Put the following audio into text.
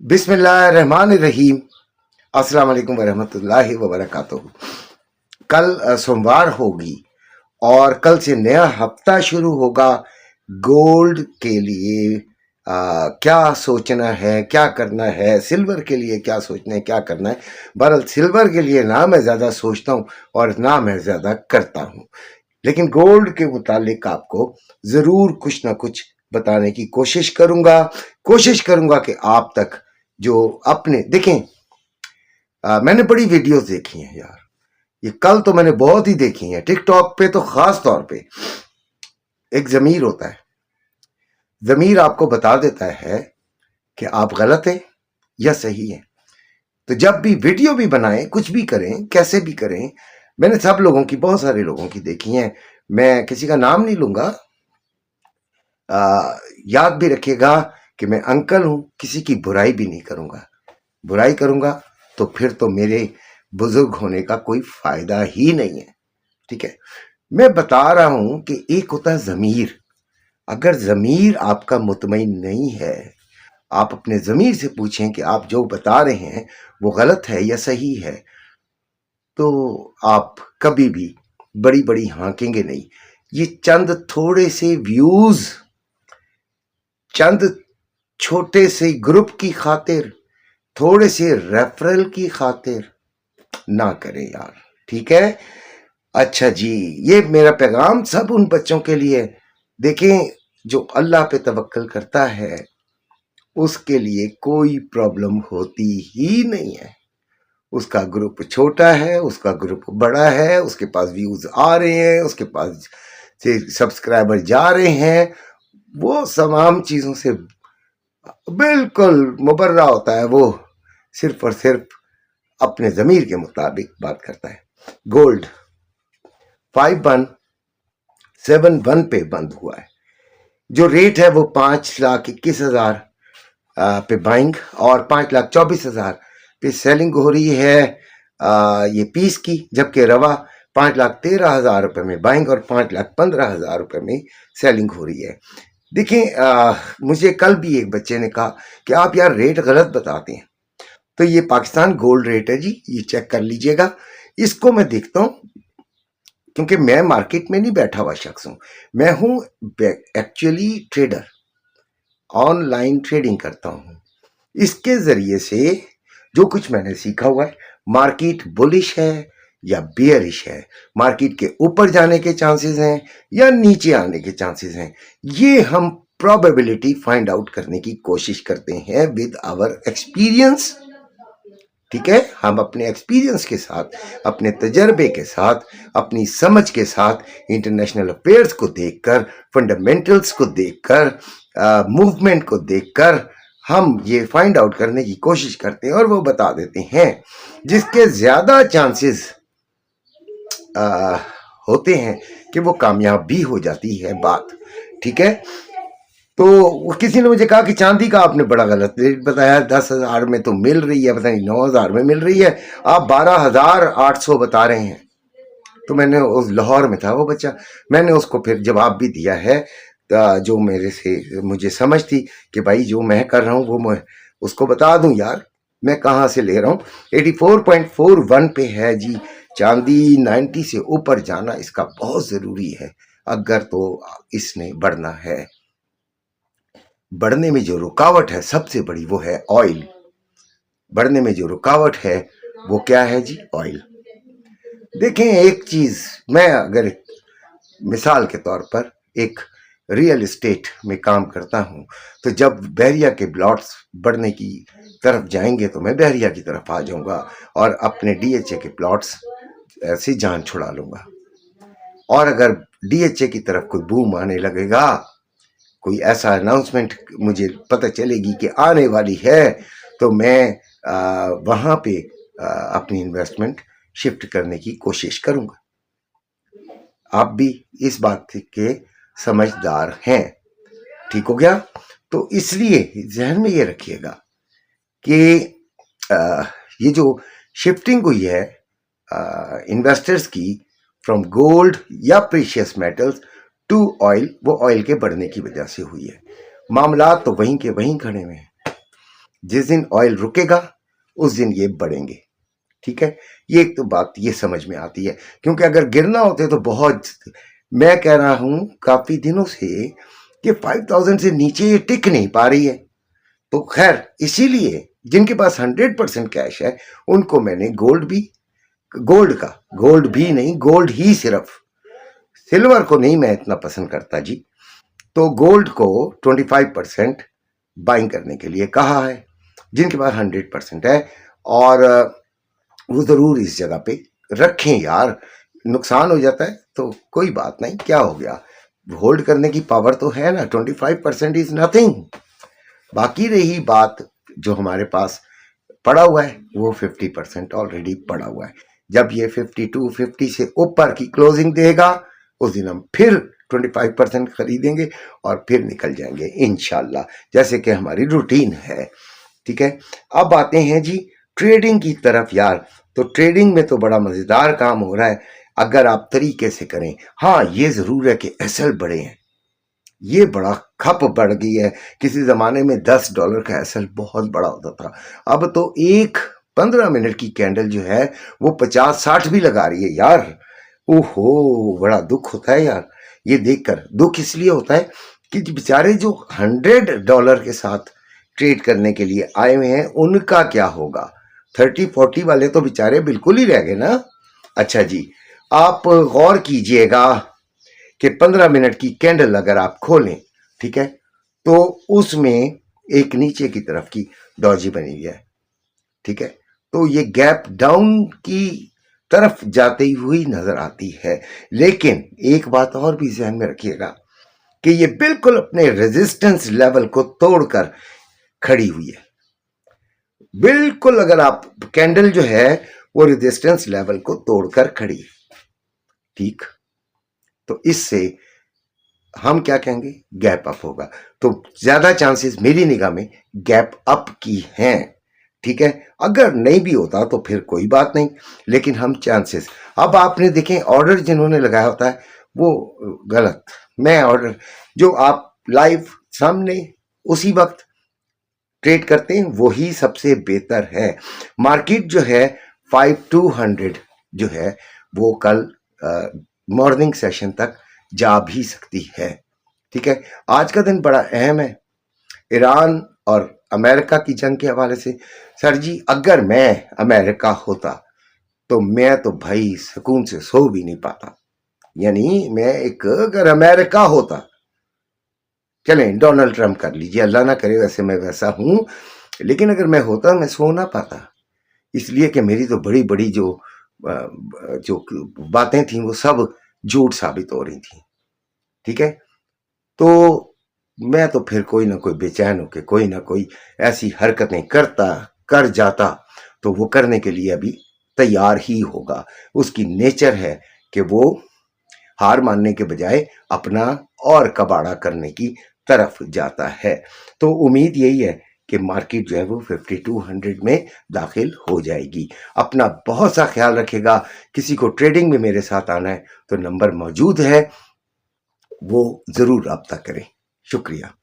बिस्मिल्लाहिर्रहमानिर्रहीम। अस्सलाम वालेकुम वरहमतुल्लाहि वबरकातुहू। कल सोमवार होगी और कल से नया हफ्ता शुरू होगा। गोल्ड के लिए क्या सोचना है, क्या करना है, सिल्वर के लिए क्या सोचना है, क्या करना है। बहरहाल सिल्वर के लिए ना मैं ज़्यादा सोचता हूँ और ना मैं ज़्यादा करता हूँ, लेकिन गोल्ड के मुतालिक आपको ज़रूर कुछ ना कुछ बताने की कोशिश करूँगा कि आप तक जो अपने देखें। मैंने बड़ी वीडियोस देखी हैं यार, ये कल तो मैंने बहुत ही देखी हैं। टिकटॉक पे तो खास तौर पे एक ज़मीर होता है, ज़मीर आपको बता देता है कि आप गलत हैं या सही हैं। तो जब भी वीडियो भी बनाएं, कुछ भी करें, कैसे भी करें, मैंने सब लोगों की, बहुत सारे लोगों की देखी हैं। मैं किसी का नाम नहीं लूंगा। याद भी रखिएगा कि मैं अंकल हूं, किसी की बुराई भी नहीं करूंगा। बुराई करूंगा तो फिर तो मेरे बुजुर्ग होने का कोई फायदा ही नहीं है। ठीक है, मैं बता रहा हूं कि एक होता है ज़मीर। अगर ज़मीर आपका मुतमईन नहीं है, आप अपने ज़मीर से पूछें कि आप जो बता रहे हैं वो गलत है या सही है, तो आप कभी भी बड़ी बड़ी हाँकेंगे नहीं। ये चंद थोड़े से व्यूज, चंद छोटे से ग्रुप की खातिर, थोड़े से रेफरल की खातिर ना करें यार। ठीक है, अच्छा जी, ये मेरा पैगाम सब उन बच्चों के लिए। देखें, जो अल्लाह पे तवक्कल करता है उसके लिए कोई प्रॉब्लम होती ही नहीं है। उसका ग्रुप छोटा है, उसका ग्रुप बड़ा है, उसके पास व्यूज आ रहे हैं, उसके पास से सब्सक्राइबर जा रहे हैं, वो तमाम चीजों से बिल्कुल मुबर्रा होता है। वो सिर्फ और सिर्फ अपने जमीर के मुताबिक बात करता है। गोल्ड 5171 पे बंद हुआ है। जो रेट है वो 5,21,000 पे बाइंग और 5,24,000 पे सेलिंग हो रही है। ये पीस की, जबकि रवा 5,13,000 रुपए में बाइंग और 5,15,000 रुपए में सेलिंग हो रही है। देखें, मुझे कल भी एक बच्चे ने कहा कि आप यार रेट गलत बताते हैं। तो ये पाकिस्तान गोल्ड रेट है जी, ये चेक कर लीजिएगा। इसको मैं देखता हूं, क्योंकि मैं मार्केट में नहीं बैठा हुआ शख्स हूं, मैं हूं एक्चुअली ट्रेडर, ऑनलाइन ट्रेडिंग करता हूं। इसके जरिए से जो कुछ मैंने सीखा हुआ है, मार्केट बुलिश है या बियरिश है, मार्केट के ऊपर जाने के चांसेस हैं या नीचे आने के चांसेस हैं, ये हम प्रोबेबिलिटी फाइंड आउट करने की कोशिश करते हैं विद आवर एक्सपीरियंस। ठीक है, हम अपने एक्सपीरियंस के साथ, अपने तजर्बे के साथ, अपनी समझ के साथ, इंटरनेशनल अफेयर्स को देखकर, फंडामेंटल्स को देखकर, मूवमेंट को देखकर हम ये फाइंड आउट करने की कोशिश करते हैं और वो बता देते हैं। जिसके ज्यादा चांसेस होते हैं कि वो कामयाब भी हो जाती है बात। ठीक है, तो किसी ने मुझे कहा कि चांदी का आपने बड़ा गलत रेट बताया, 10,000 में तो मिल रही है, पता नहीं 9,000 में मिल रही है, आप 12,800 बता रहे हैं। तो मैंने उस लाहौर में था वो बच्चा, मैंने उसको फिर जवाब भी दिया है, जो मेरे से मुझे समझ थी कि भाई जो मैं कर रहा हूँ वो मैं उसको बता दूं यार, मैं कहाँ से ले रहा हूँ। 84.41 पे है जी चांदी। 90 से ऊपर जाना इसका बहुत जरूरी है अगर तो इसने बढ़ना है। बढ़ने में जो रुकावट है सबसे बड़ी वो है ऑयल। बढ़ने में जो रुकावट है वो क्या है जी? ऑयल। देखें, एक चीज मैं अगर मिसाल के तौर पर एक रियल एस्टेट में काम करता हूं, तो जब बहरिया के प्लॉट्स बढ़ने की तरफ जाएंगे तो मैं बहरिया की तरफ आ जाऊंगा और अपने डीएचए के प्लॉट्स से जान छुड़ा लूंगा। और अगर डीएचए की तरफ कोई बूम आने लगेगा, कोई ऐसा अनाउंसमेंट मुझे पता चलेगी कि आने वाली है, तो मैं वहां पे अपनी इन्वेस्टमेंट शिफ्ट करने की कोशिश करूंगा। आप भी इस बात के समझदार हैं। ठीक हो गया? तो इसलिए जहन में ये रखिएगा कि ये जो शिफ्टिंग हुई है इन्वेस्टर्स की फ्रॉम गोल्ड या प्रीशियस मेटल्स टू ऑयल, वो ऑयल के बढ़ने की वजह से हुई है। मामला तो वहीं के वहीं खड़े हुए हैं। जिस दिन ऑयल रुकेगा उस दिन ये बढ़ेंगे। ठीक है, ये एक तो बात ये समझ में आती है, क्योंकि अगर गिरना होते तो बहुत, मैं कह रहा हूं काफी दिनों से कि 5000 से नीचे ये टिक नहीं पा रही है। तो खैर इसीलिए जिनके पास 100% कैश है उनको मैंने गोल्ड भी नहीं, गोल्ड ही सिर्फ, सिल्वर को नहीं मैं इतना पसंद करता जी, तो गोल्ड को 25% बाइंग करने के लिए कहा है जिनके पास 100% है। और वो जरूर इस जगह पे रखें यार, नुकसान हो जाता है तो कोई बात नहीं, क्या हो गया, होल्ड करने की पावर तो है ना, 25% इज नथिंग। बाकी रही बात जो हमारे पास पड़ा हुआ है वो 50% ऑलरेडी पड़ा हुआ है। जब ये 50 से ऊपर की क्लोजिंग देगा उस दिन हम फिर 25% खरीदेंगे और फिर निकल जाएंगे इंशाल्लाह, जैसे कि हमारी रूटीन है। ठीक है, अब आते हैं जी ट्रेडिंग की तरफ यार। तो ट्रेडिंग में तो बड़ा मजेदार काम हो रहा है अगर आप तरीके से करें। हाँ, ये जरूर है कि एसएल बढ़े हैं, ये बड़ा खप बढ़ गई है। किसी जमाने में $10 का एसएल बहुत बड़ा होता था, अब तो एक 15 मिनट की कैंडल जो है वो 50-60 भी लगा रही है यार। ओहो, बड़ा दुख होता है यार ये देखकर। दुख इसलिए होता है कि बेचारे जो $100 के साथ ट्रेड करने के लिए आए हुए हैं उनका क्या होगा। 30-40 वाले तो बेचारे बिल्कुल ही रह गए ना। अच्छा जी, आप गौर कीजिएगा कि 15 मिनट की कैंडल अगर आप खोलें, ठीक है, तो उसमें एक नीचे की तरफ की डॉजी बनी हुई है। ठीक है, तो ये गैप डाउन की तरफ जाती हुई नजर आती है। लेकिन एक बात और भी ध्यान में रखिएगा कि ये बिल्कुल अपने रेजिस्टेंस लेवल को तोड़कर खड़ी हुई है। बिल्कुल, अगर आप कैंडल जो है वो रेजिस्टेंस लेवल को तोड़कर खड़ी है। ठीक, तो इससे हम क्या कहेंगे, गैप अप होगा। तो ज्यादा चांसेस मेरी निगाह में गैप अप की हैं। ठीक है, अगर नहीं भी होता तो फिर कोई बात नहीं, लेकिन हम चांसेस, अब आपने देखें ऑर्डर जिन्होंने लगाया होता है वो गलत। मैं ऑर्डर जो आप लाइव सामने उसी वक्त ट्रेड करते हैं वही सबसे बेहतर है। मार्केट जो है 5200 जो है वो कल मॉर्निंग सेशन तक जा भी सकती है। ठीक है, आज का दिन बड़ा अहम है ईरान और अमेरिका की जंग के हवाले से। सर जी, अगर मैं अमेरिका होता तो मैं तो भाई सुकून से सो भी नहीं पाता। यानी मैं एक, अगर अमेरिका होता, चलें डोनाल्ड ट्रंप कर लीजिए, अल्लाह ना करे वैसे मैं वैसा हूं, लेकिन अगर मैं होता मैं सो ना पाता, इसलिए कि मेरी तो बड़ी बड़ी जो बातें थी वो सब झूठ साबित हो रही थी। ठीक है, तो मैं तो फिर कोई ना कोई बेचैन होकर कोई ना कोई ऐसी हरकतें कर जाता, तो वो करने के लिए अभी तैयार ही होगा। उसकी नेचर है कि वो हार मानने के बजाय अपना और कबाड़ा करने की तरफ जाता है। तो उम्मीद यही है कि मार्केट जो है वो 5200 में दाखिल हो जाएगी। अपना बहुत सा ख्याल रखेगा। किसी को ट्रेडिंग में मेरे साथ आना है तो नंबर मौजूद है, वो जरूर रब्ता करें। शुक्रिया।